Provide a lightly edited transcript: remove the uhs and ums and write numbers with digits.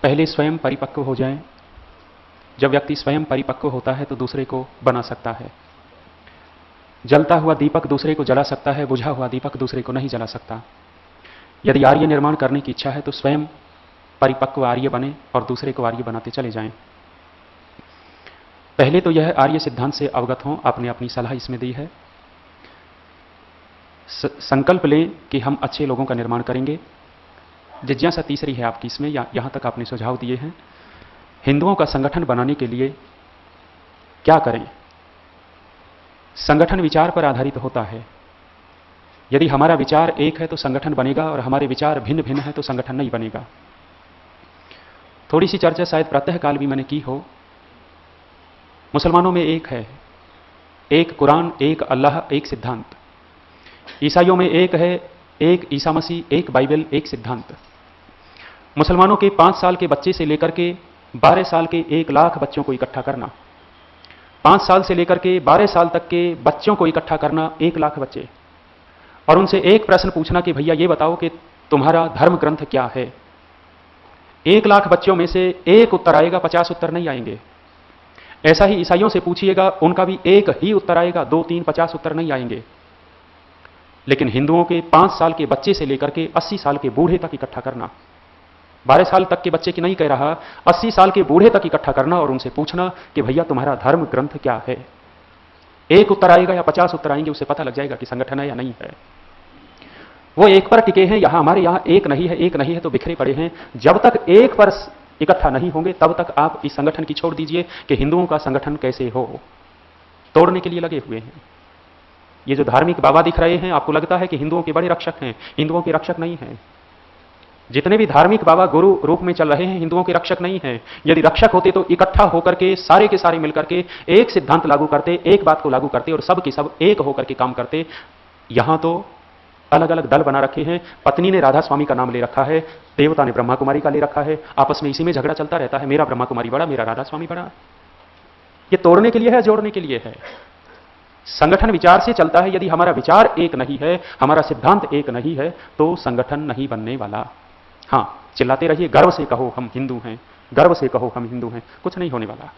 पहले स्वयं परिपक्व हो जाएं। जब व्यक्ति स्वयं परिपक्व होता है तो दूसरे को बना सकता है। जलता हुआ दीपक दूसरे को जला सकता है, बुझा हुआ दीपक दूसरे को नहीं जला सकता। यदि आर्य निर्माण करने की इच्छा है तो स्वयं परिपक्व आर्य बने और दूसरे को आर्य बनाते चले जाएं। पहले तो यह आर्य सिद्धांत से अवगत हों, आपने अपनी सलाह इसमें दी है। संकल्प लें कि हम अच्छे लोगों का निर्माण करेंगे। जिज्ञासा तीसरी है आपकी इसमें, यहां तक आपने सुझाव दिए हैं। हिंदुओं का संगठन बनाने के लिए क्या करें? संगठन विचार पर आधारित होता है। यदि हमारा विचार एक है तो संगठन बनेगा, और हमारे विचार भिन्न भिन्न है तो संगठन नहीं बनेगा। थोड़ी सी चर्चा शायद प्रातःकाल भी मैंने की हो। मुसलमानों में एक है, एक कुरान, एक अल्लाह, एक सिद्धांत। ईसाइयों में एक है, एक ईसा मसीह, एक बाइबल, एक सिद्धांत। मुसलमानों के 5 साल के बच्चे से लेकर के 12 साल के 1 लाख बच्चों को इकट्ठा करना, 5 साल से लेकर के 12 साल तक के बच्चों को इकट्ठा करना, 1 लाख बच्चे, और उनसे एक प्रश्न पूछना कि भैया ये बताओ कि तुम्हारा धर्म ग्रंथ क्या है। 1 लाख बच्चों में से एक उत्तर आएगा, 50 उत्तर नहीं आएंगे। ऐसा ही ईसाइयों से पूछिएगा, उनका भी एक ही उत्तर आएगा, 2, 3, 50 उत्तर नहीं आएंगे। लेकिन हिंदुओं के 5 साल के बच्चे से लेकर के 80 साल के बूढ़े तक इकट्ठा करना, 12 साल तक के बच्चे की नहीं कह रहा, 80 साल के बूढ़े तक इकट्ठा करना और उनसे पूछना कि भैया तुम्हारा धर्म ग्रंथ क्या है। एक उत्तर आएगा या 50 उत्तर आएंगे, उससे पता लग जाएगा कि संगठन है या नहीं है। वो एक पर टिके हैं, यहां हमारे यहां एक नहीं है, एक नहीं है तो बिखरे पड़े हैं। जब तक एक पर इकट्ठा नहीं होंगे तब तक आप इस संगठन की छोड़ दीजिए कि हिंदुओं का संगठन कैसे हो। तोड़ने के लिए लगे हुए हैं। ये जो धार्मिक बाबा दिख रहे हैं, आपको लगता है कि हिंदुओं के बड़े रक्षक हैं, हिंदुओं के रक्षक नहीं हैं। जितने भी धार्मिक बाबा गुरु रूप में चल रहे हैं, हिंदुओं के रक्षक नहीं हैं। यदि रक्षक होते तो इकट्ठा होकर के सारे के सारे मिलकर के एक सिद्धांत लागू करते, एक बात को लागू करते और सब के सब एक होकर के काम करते। यहां तो अलग अलग दल बना रखे हैं। पत्नी ने राधा स्वामी का नाम ले रखा है, देवता ने ब्रह्मा कुमारी का ले रखा है, आपस में इसी में झगड़ा चलता रहता है। मेरा ब्रह्मा कुमारी बड़ा, मेरा राधा स्वामी बड़ा। ये तोड़ने के लिए है, जोड़ने के लिए है। संगठन विचार से चलता है। यदि हमारा विचार एक नहीं है, हमारा सिद्धांत एक नहीं है, तो संगठन नहीं बनने वाला। हां, चिल्लाते रहिए, गर्व से कहो हम हिंदू हैं, गर्व से कहो हम हिंदू हैं, कुछ नहीं होने वाला।